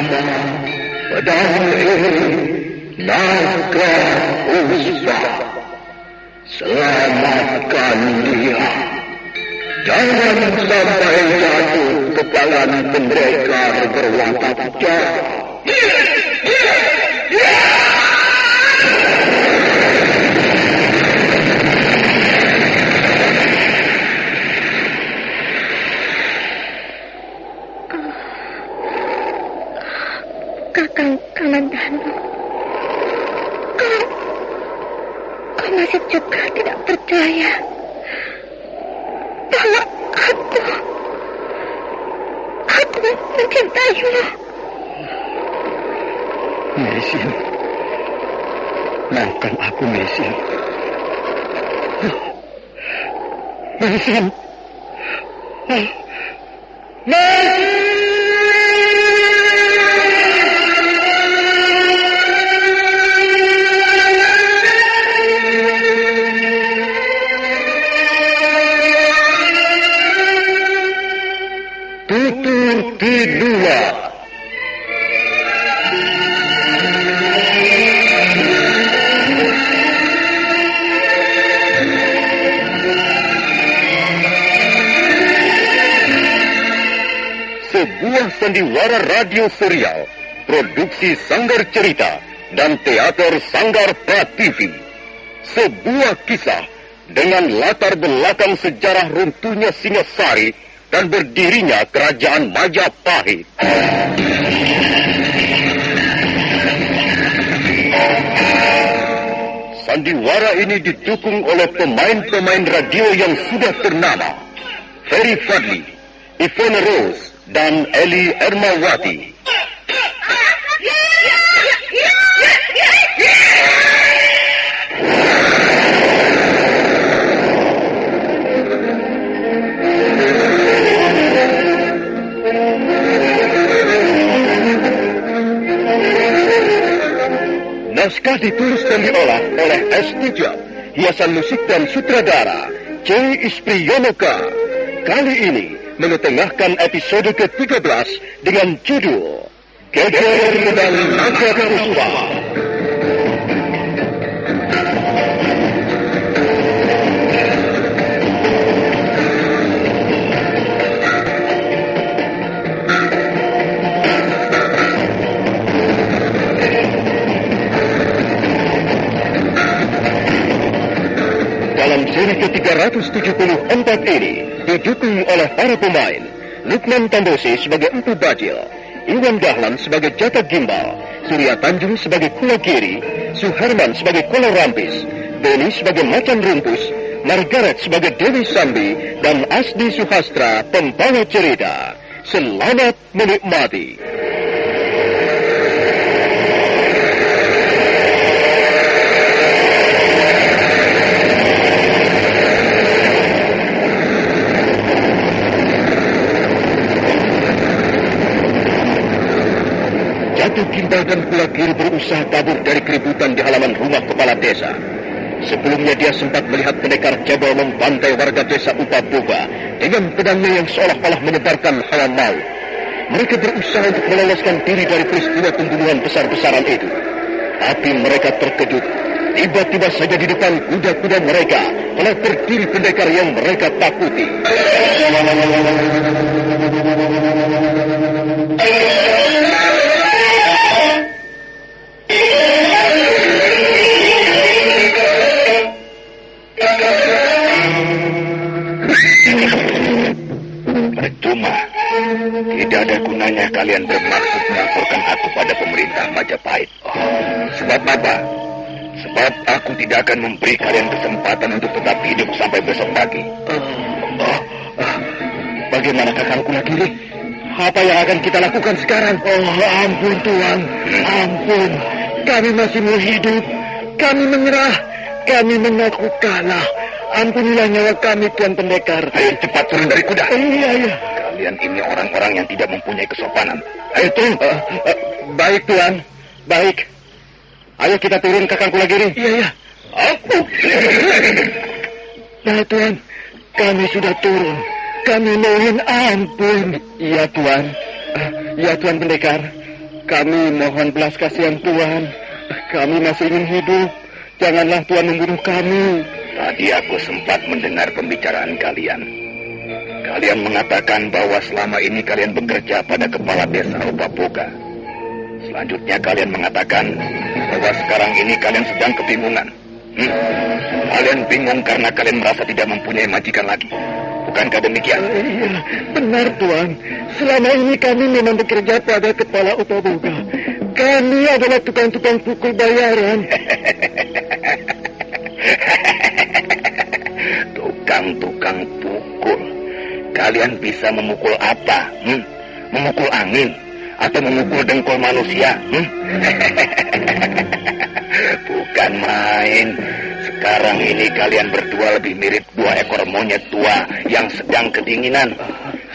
nama pedang ini naga puspa. Selamatkan dia. Jangan sampai jatuh ke tangan pendekar berwatak jahat. Kakang Kamandanu, kau masih juga tidak percaya bahwa aku mencintaimu. Mesin, maafkan aku, Mesin. Mesin. Tutur kedua. Sebuah sandiwara radio serial, produksi Sanggar Cerita dan teater Sanggar Prativi. Sebuah kisah dengan latar belakang sejarah runtuhnya Singasari dan berdirinya Kerajaan Majapahit. Sandiwara ini didukung oleh pemain-pemain radio yang sudah ternama, Ferry Fadli, Ivone Rose, dan Eli Ermawati. Naskah ditulis dan diolah oleh S. Tijab, hiasan musik dan sutradara C. Ispriyonoka. Kali ini mengetengahkan episode ke-13 dengan judul Geger dan Naga Puspa. Dalam seri ke-374 ini didukung oleh para pemain Lukman Tambosi sebagai Empu Bajil, Iwan Dahlan sebagai Jata Gimbal, Surya Tanjung sebagai Kula Kiri, Suherman sebagai Kula Rampis, Beni sebagai Macan Rumpus, Margaret sebagai Dewi Sambi, dan Asdi Suhastra pembawa cerita. Selamat menikmati. Jatuh Gimbal dan Kula Kiri berusaha kabur dari keributan di halaman rumah kepala desa. Sebelumnya dia sempat melihat pendekar cebol membantai warga desa Upaboga dengan pedangnya yang seolah-olah menyebarkan hawa maut. Mereka berusaha untuk meloloskan diri dari peristiwa pembunuhan besar-besaran itu. Tapi mereka terkejut. Tiba-tiba saja di depan kuda-kuda mereka telah berdiri pendekar yang mereka takuti. Percuma. Tidak ada gunanya kalian bermaksud melaporkan aku pada pemerintah Majapahit. Sebab apa? Sebab aku tidak akan memberi kalian kesempatan untuk tetap hidup sampai besok pagi. Bagaimana kakang Kula Kiri? Apa yang akan kita lakukan sekarang? Ampun Tuan, ampun. Kami masih mau hidup. Kami menyerah. Kami mengaku kalah. Ampunilah nyawa kami, Tuan Pendekar. Ayo cepat turun dari kuda. Iya. Kalian ini orang-orang yang tidak mempunyai kesopanan. Ayo turun. Baik, Tuan. Baik. Ayo kita turun, kakang Kula Kiri. Iya. Aku. Nah, Tuan. Kami sudah turun. Kami mohon ampun. Iya, Tuan. Ya, Tuan Pendekar. Kami mohon belas kasihan Tuan. Kami masih ingin hidup. Janganlah Tuan membunuh kami. Tadi aku sempat mendengar pembicaraan kalian. Kalian mengatakan bahwa selama ini kalian bekerja pada kepala desa Opapoga. Selanjutnya kalian mengatakan bahwa sekarang ini kalian sedang kebingungan. Kalian bingung karena kalian merasa tidak mempunyai majikan lagi. Bukankah demikian? Iya, benar Tuan. Selama ini kami memang bekerja pada kepala Opapoga. Kami adalah tukang-tukang pukul bayaran. Tukang-tukang pukul. Kalian bisa memukul apa? Memukul angin? Atau memukul dengkul manusia? Bukan main. Sekarang ini kalian berdua lebih mirip dua ekor monyet tua yang sedang kedinginan.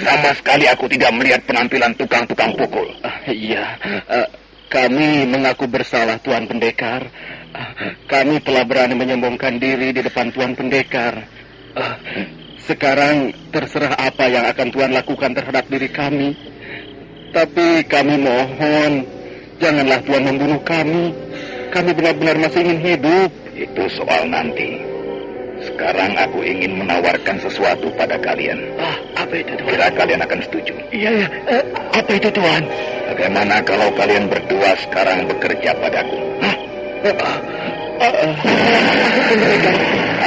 Sama sekali aku tidak melihat penampilan tukang-tukang pukul. Iya, kami mengaku bersalah Tuan Pendekar. Kami telah berani menyombongkan diri di depan Tuan Pendekar. Sekarang terserah apa yang akan Tuan lakukan terhadap diri kami. Tapi kami mohon, janganlah Tuan membunuh kami. Kami benar-benar masih ingin hidup. Itu soal nanti. Sekarang aku ingin menawarkan sesuatu pada kalian. Apa itu Tuan? Kira kalian akan setuju? Iya, apa itu Tuan? Bagaimana kalau kalian berdua sekarang bekerja padaku?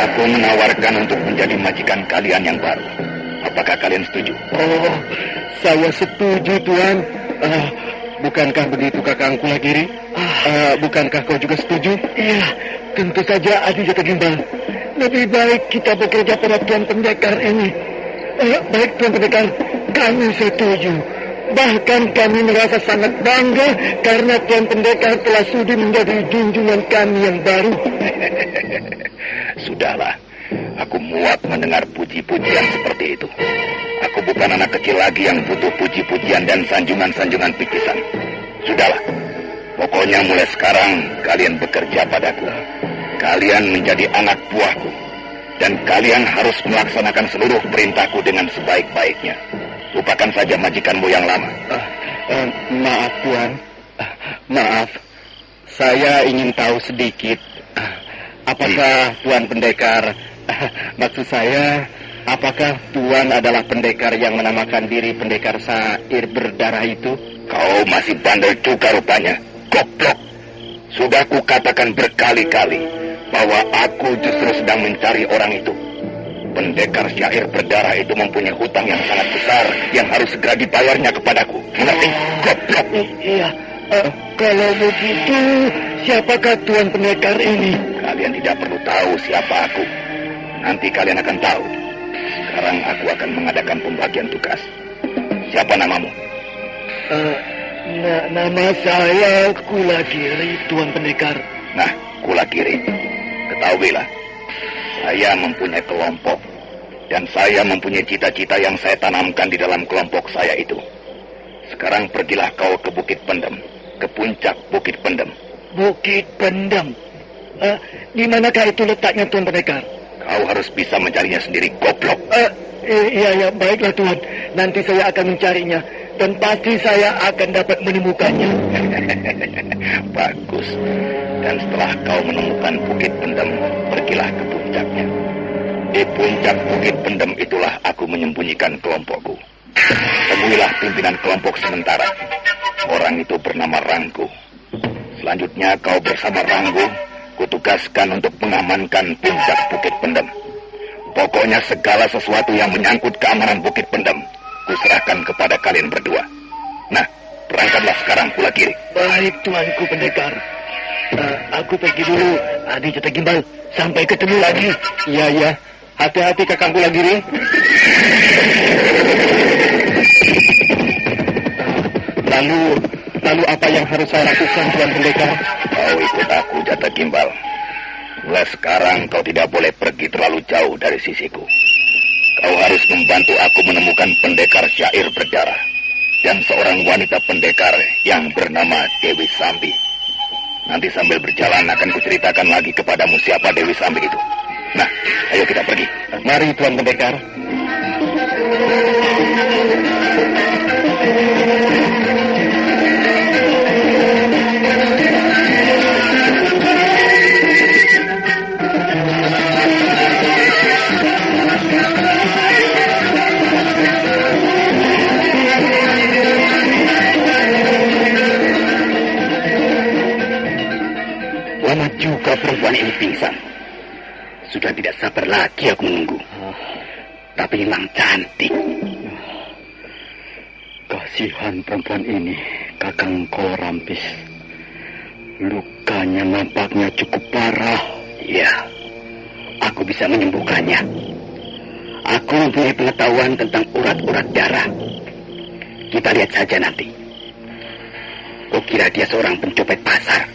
Aku menawarkan untuk menjadi majikan kalian yang baru. Apakah kalian setuju? Oh, saya setuju Tuan. Bukankah begitu Kakang Kulagiri? Bukankah kau juga setuju? Iya, tentu saja Adi Jata Gimbal. Lebih baik kita bekerja pada Tuan Pendekar ini. Baik Tuan Pendekar, kami setuju. Bahkan kami merasa sangat bangga karena Tuan Pendekar telah sudi menjadi junjungan kami yang baru. Sudahlah, aku muak mendengar puji-pujian seperti itu. Aku bukan anak kecil lagi yang butuh puji-pujian dan sanjungan-sanjungan picisan. Sudahlah, pokoknya mulai sekarang kalian bekerja padaku. Kalian menjadi anak buahku. Dan kalian harus melaksanakan seluruh perintahku dengan sebaik-baiknya. Lupakan saja majikanmu yang lama. Maaf Tuan. Maaf. Saya ingin tahu sedikit. Apakah Tuan Pendekar, maksud saya, apakah Tuan adalah pendekar yang menamakan diri pendekar Syair Berdarah itu? Kau masih bandel juga rupanya. Goblok. Sudah kukatakan berkali-kali bahwa aku justru sedang mencari orang itu. Pendekar Syair Berdarah itu mempunyai hutang yang sangat besar yang harus segera dibayarnya kepadaku. Mengerti? Goblok. Iya. Kalau begitu, siapakah Tuan Pendekar ini? Kalian tidak perlu tahu siapa aku. Nanti kalian akan tahu. Sekarang aku akan mengadakan pembagian tugas. Siapa namamu? Nama saya Kulagiri, Tuan Pendekar. Nah, Kulagiri, ketahuilah, saya mempunyai kelompok. Dan saya mempunyai cita-cita yang saya tanamkan di dalam kelompok saya itu. Sekarang pergilah kau ke Bukit Pendem. Ke puncak Bukit Pendem. Bukit Pendem? Di manakah itu letaknya, Tuan Pendekar? Kau harus bisa mencarinya sendiri, goblok. Iya, baiklah Tuan. Nanti saya akan mencarinya. Dan pasti saya akan dapat menemukannya. Bagus. Dan setelah kau menemukan Bukit Pendem, pergilah ke puncaknya. Di puncak Bukit Pendem itulah aku menyembunyikan kelompokku. Temuilah pimpinan kelompok sementara. Orang itu bernama Ranggu. Selanjutnya kau bersama Ranggu kutugaskan untuk mengamankan puncak Bukit Pendem. Pokoknya segala sesuatu yang menyangkut keamanan Bukit Pendem kuserahkan kepada kalian berdua. Nah, berangkatlah sekarang Kulagiri. Baik Tuanku Pendekar. Aku pergi dulu, Adi Jata Gimbal. Sampai ketemu lagi. Iya. Hati-hati Kakang Kulagiri. Lalu apa yang harus saya lakukan, Tuan Pendekar? Kau ikut aku, Jata Gimbal. Mulai sekarang kau tidak boleh pergi terlalu jauh dari sisiku. Kau harus membantu aku menemukan pendekar Syair Berdarah. Dan seorang wanita pendekar yang bernama Dewi Sambi. Nanti sambil berjalan akan kuceritakan lagi kepadamu siapa Dewi Sambi itu. Nah, ayo kita pergi. Mari, Tuan Pendekar. perempuan ini pingsan. Sudah tidak sabar lagi aku menunggu. Tapi memang cantik. Kasihan perempuan ini, Kakang Kolrampis. Lukanya nampaknya cukup parah. Iya, aku bisa menyembuhkannya. Aku mempunyai pengetahuan tentang urat-urat darah. Kita lihat saja nanti. Kukira dia seorang pencopet pasar.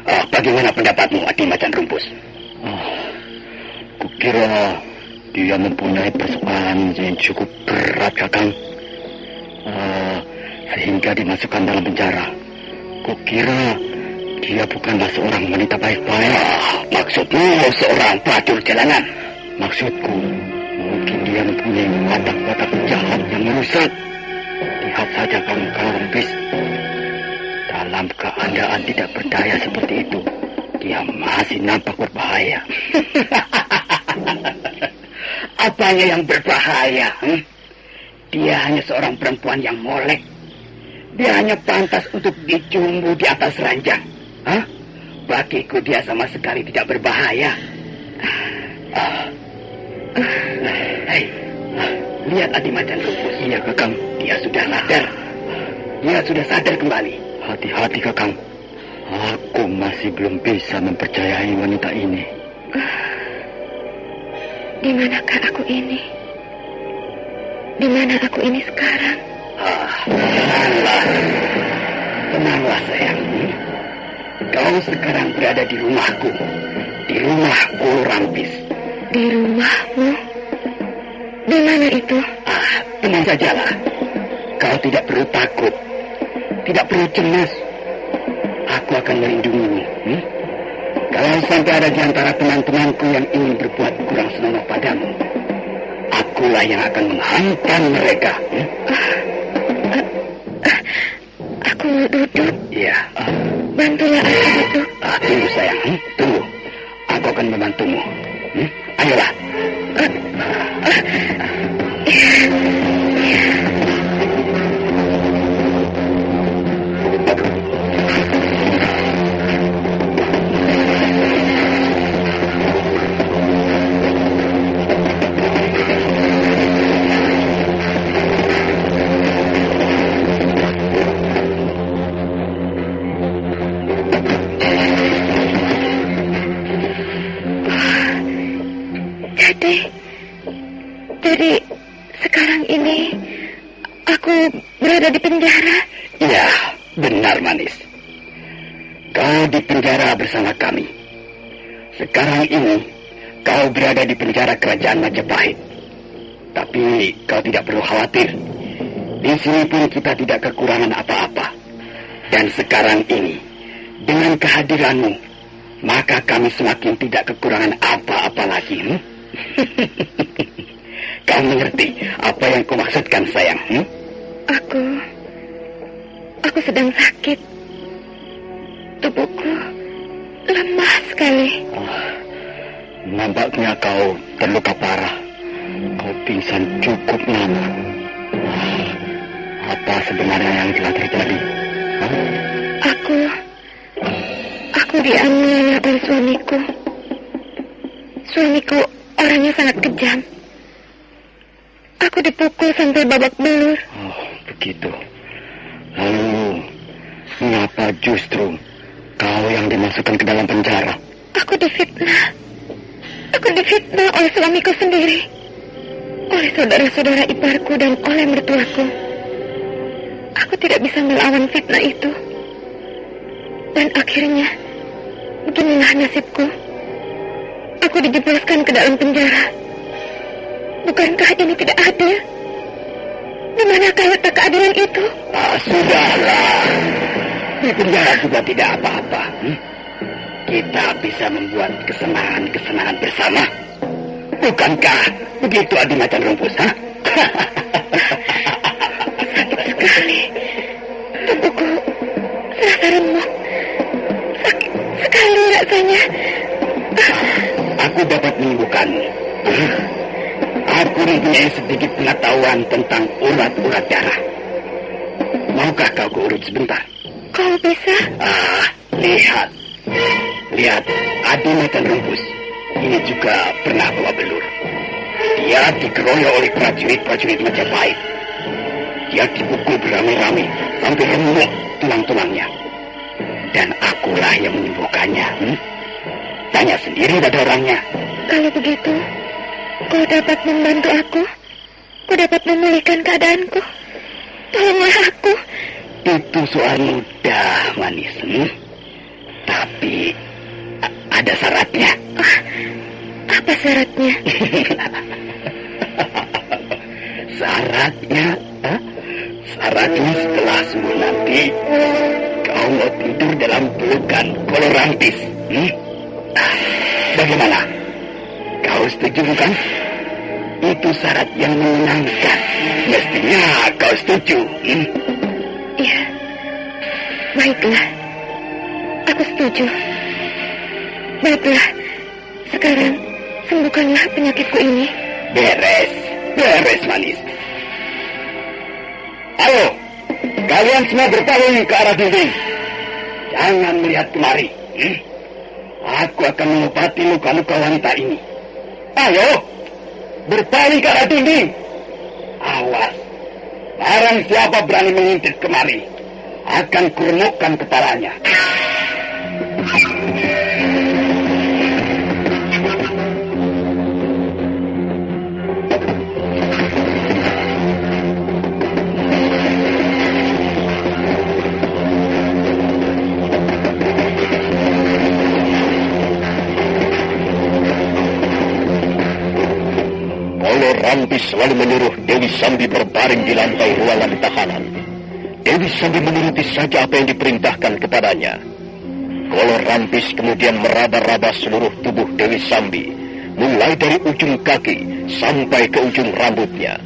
Bagaimana pendapatmu, Adi Macan Rumpus? Kukira dia mempunyai persoalan yang cukup berat, Kakang. Sehingga dimasukkan dalam penjara. Kukira dia bukanlah seorang wanita baik-baik. Maksudmu seorang pelacur jalanan? Maksudku, mungkin dia mempunyai watak-watak jahat yang merusak. Lihat saja Kakang Kolrampis. Dalam keadaan tidak berdaya seperti itu, dia masih nampak berbahaya. Apanya yang berbahaya? Dia hanya seorang perempuan yang molek. Dia hanya pantas untuk dicumbu di atas ranjang. Bagiku dia sama sekali tidak berbahaya. Hei, lihat Adi Macan Rumpus. Iya, Kakang. Dia sudah sadar. Dia sudah sadar kembali. Hati-hati, Kakang. Aku masih belum bisa mempercayai wanita ini. Di manakah aku ini? Di mana aku ini sekarang? Tenanglah. Tenanglah, sayang. Kau sekarang berada di rumahku. Di rumah Kolrampis. Di rumahmu? Di mana itu? Tenang sajalah. Kau tidak perlu takut. Tidak perlu cemas. Aku akan melindungimu. Kalau sampai ada di antara teman-temanku yang ingin berbuat kurang senonoh padamu, akulah yang akan menghantam mereka. Aku mau duduk. Iya. Bantulah aku duduk. Tunggu sayang. Tunggu. Aku akan membantumu. Ayolah. Jadi sekarang ini aku berada di penjara. Ya, benar manis. Kau di penjara bersama kami. Sekarang ini kau berada di penjara kerajaan Majapahit. Tapi kau tidak perlu khawatir. Di sini pun kita tidak kekurangan apa-apa. Dan sekarang ini, dengan kehadiranmu, maka kami semakin tidak kekurangan apa-apa lagi. Kau mengerti apa yang kumaksudkan, sayang? Aku sedang sakit. Tubuhku lemah sekali. Nampaknya kau terluka parah. Kau pingsan cukup lama. Apa sebenarnya yang telah terjadi? Aku dianiaya oleh suamiku. Suamiku orangnya sangat kejam. Aku dipukul sampai babak belur. Begitu. Lalu, mengapa justru kau yang dimasukkan ke dalam penjara? Aku difitnah. Aku difitnah oleh suamiku sendiri. Oleh saudara-saudara iparku dan oleh mertuaku. Aku tidak bisa melawan fitnah itu. Dan akhirnya, beginilah nasibku. Aku dijebloskan ke dalam penjara. Bukankah ini tidak adil? Di manakah letak keadilan itu? Sudahlah. Di penjara juga tidak apa-apa. Kita bisa membuat kesenangan-kesenangan bersama. Bukankah begitu, Adi Macan Rumpus? Sakit sekali. Tubuhku serasa remuk. Sakit sekali rasanya. Aku dapat menyembuhkanmu. Aku mempunyai sedikit pengetahuan tentang urat-urat darah. Maukah kau keurut sebentar? Kau bisa? Lihat. Lihat, Adi Macan Rumpus. Ini juga pernah bawa belur. Dia dikeroyok oleh prajurit-prajurit Majapahit. Dia dipukul beramai-ramai sampai remuk tulang-tulangnya. Dan akulah yang menyembuhkannya. Tanya sendiri pada orangnya. Kalau begitu, kau dapat membantu aku. Kau dapat memulihkan keadaanku. Tolonglah aku. Itu soal mudah, Manis. Tapi ada syaratnya. Apa syaratnya? Syaratnya setelah subuh nanti kau mau tidur dalam pelukan Kolorampis. Bagaimana? Kau setuju bukan? Itu syarat yang menyenangkan. Mestinya kau setuju. Ya, baiklah. Aku setuju. Baiklah, sekarang sembuhkanlah penyakitku ini. Beres, Manis. Ayo, kalian semua berpaling ke arah dinding. Jangan melihat kemari. Aku akan mengobati luka-luka wanita ini. Ayo, berpaling ke arah dinding. Awas, barang siapa berani mengintip kemari, akan kuremukkan kepalanya. Rampis lalu menyuruh Dewi Sambi berbaring di lantai ruangan tahanan. Dewi Sambi menuruti saja apa yang diperintahkan kepadanya. Kolor Rampis kemudian meraba-raba seluruh tubuh Dewi Sambi, mulai dari ujung kaki sampai ke ujung rambutnya.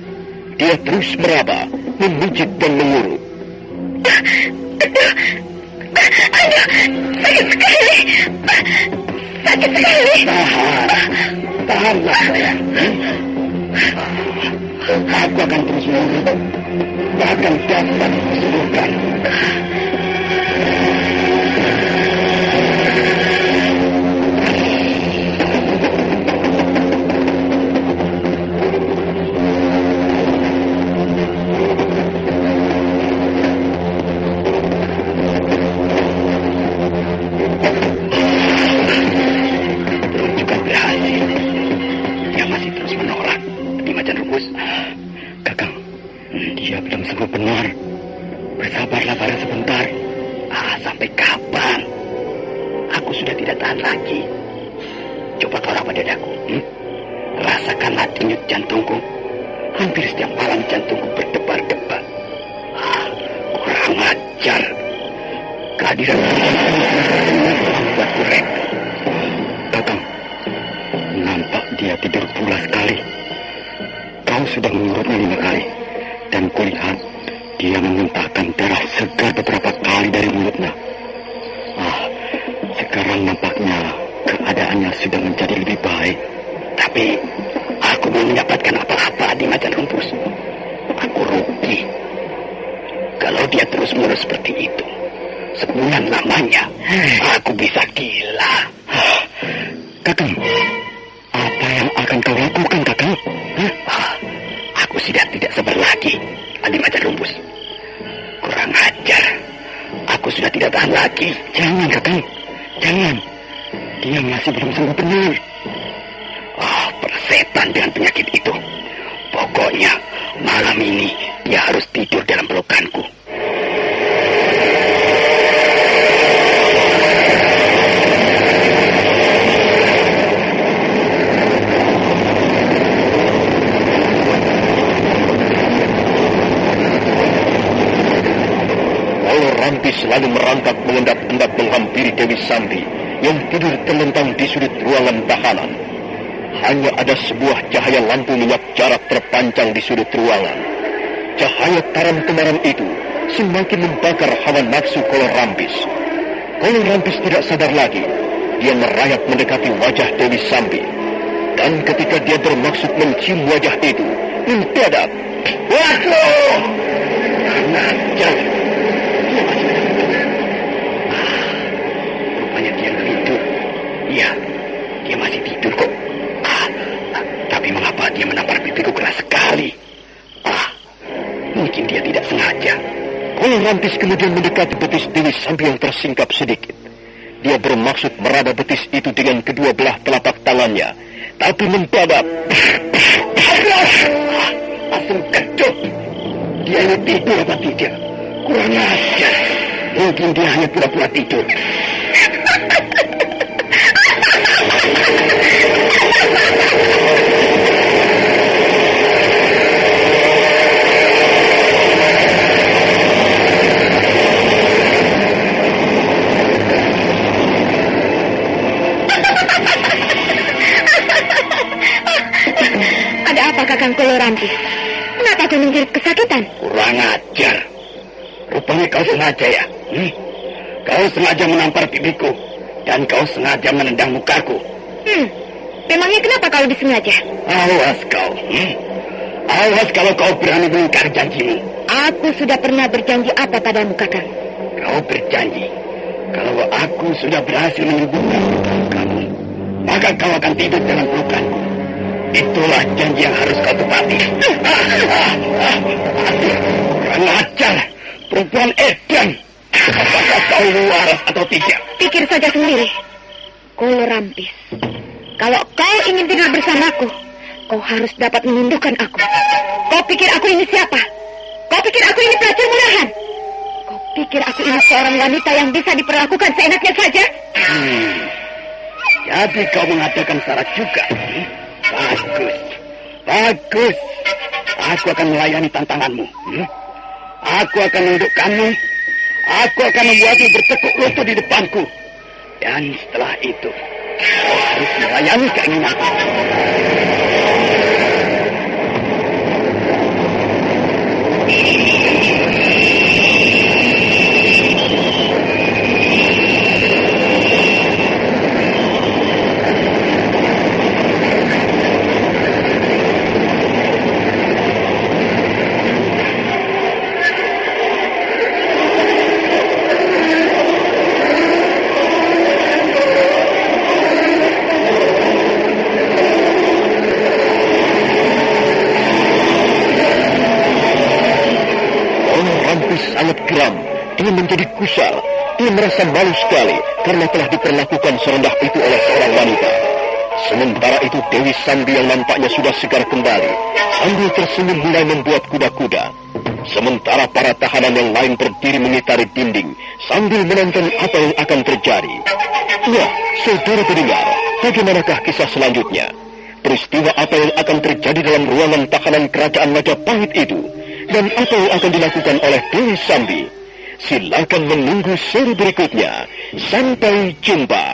Dia terus meraba, memijit dan mengurut. Aduh, sakit sekali. Sakit sekali. Tahanlah sayang. Aku akan terus mengurut, bahkan dapat disembuhkan. Belum juga berhasil. Dia masih terus menolak. Di Macan Rumpus. Kakang, dia belum sembuh benar. Bersabarlah pada sebentar. Sampai kapan? Aku sudah tidak tahan lagi. Coba kau rapat dadaku. Rasakanlah denyut jantungku. Hampir setiap malam jantungku berdebar-debar. Kurang ajar. Kehadiran membuatku rek. Kakang, nampak dia tidur pulas sekali. Kau sudah mengurutnya 5 kali. Dan kulihat dia memuntahkan darah segar beberapa kali dari mulutnya. Sekarang nampaknya keadaannya sudah menjadi lebih baik. Tapi aku belum mendapatkan apa-apa di Macan Rumpus. Aku rugi. Kalau dia terus menerus seperti itu, sebulan lamanya aku bisa gila. Kakang, apa yang akan kau lakukan, Kakang? Aku sudah tidak sabar lagi, Adi Macan Rumpus. Kurang ajar. Aku sudah tidak tahan lagi. Jangan, Kakang. Jangan. Dia masih belum sembuh benar. Persetan dengan penyakit itu. Pokoknya malam ini dia harus tidur dalam pelukanku. Rampis lalu merangkak mengendap-endap menghampiri Dewi Sambi yang tidur terlentang di sudut ruangan tahanan. Hanya ada sebuah cahaya lampu minyak jarak terpanjang di sudut ruangan. Cahaya taram kemarin itu semakin membakar hawa nafsu Kolor Rampis. Kolor Rampis tidak sadar lagi. Dia merayap mendekati wajah Dewi Sambi. Dan ketika dia bermaksud mencium wajah itu, mendadak, waduh! Rupanya dia hidup. Dia tidak sengaja. Kolor Rampis kemudian mendekati betis Dewi Sambi yang tersingkap sedikit. Dia bermaksud meraba betis itu dengan kedua belah telapak tangannya, tapi mendadak Langsung kedut. Dia ini tidur apa tidak? Kurang ajar. Mungkin dia hanya pura-pura tidur. Ada apa Kakang Kolor Rampis? Kenapa kau menjerit kesakitan? Kurang ajar. Rupanya kau sengaja ya? Kau sengaja menampar pipiku. Dan kau sengaja menendang mukaku. Memangnya kenapa kau disengaja? Awas kau. Awas kalau kau berani mengingkari janjimu. Aku sudah pernah berjanji apa padamu, Kakang? Kau berjanji. Kalau aku sudah berhasil menyembuhkan kamu, maka kau akan tidur dengan pelukanku. Itulah janji yang harus kau tepati. Kurang ajar. Perempuan edan. Apakah kau waras atau tidak? Pikir saja sendiri. Kolor Rampis, kalau kau ingin tidur bersamaku, kau harus dapat menundukkan aku. Kau pikir aku ini siapa? Kau pikir aku ini pelacur murahan? Kau pikir aku ini seorang wanita yang bisa diperlakukan seenaknya saja? Jadi kau mengadakan syarat juga. Bagus. Bagus. Aku akan melayani tantanganmu. Aku akan menundukkanmu. Aku akan membuatmu bertekuk lutut di depanku. Dan setelah itu, kau harus melayani keinginanku. sangat geram. Dia menjadi gusar. Dia merasa malu sekali karena telah diperlakukan serendah itu oleh seorang wanita. Sementara itu Dewi Sambi yang nampaknya sudah segar kembali sambil tersenyum mulai membuat kuda-kuda. Sementara para tahanan yang lain berdiri mengitari dinding sambil menonton apa yang akan terjadi. Wah, saudara pendengar, bagaimanakah kisah selanjutnya? Peristiwa apa yang akan terjadi dalam ruangan tahanan kerajaan Majapahit itu? Dan apa yang akan dilakukan oleh Dewi Sambi? Silakan menunggu seri berikutnya. Sampai jumpa.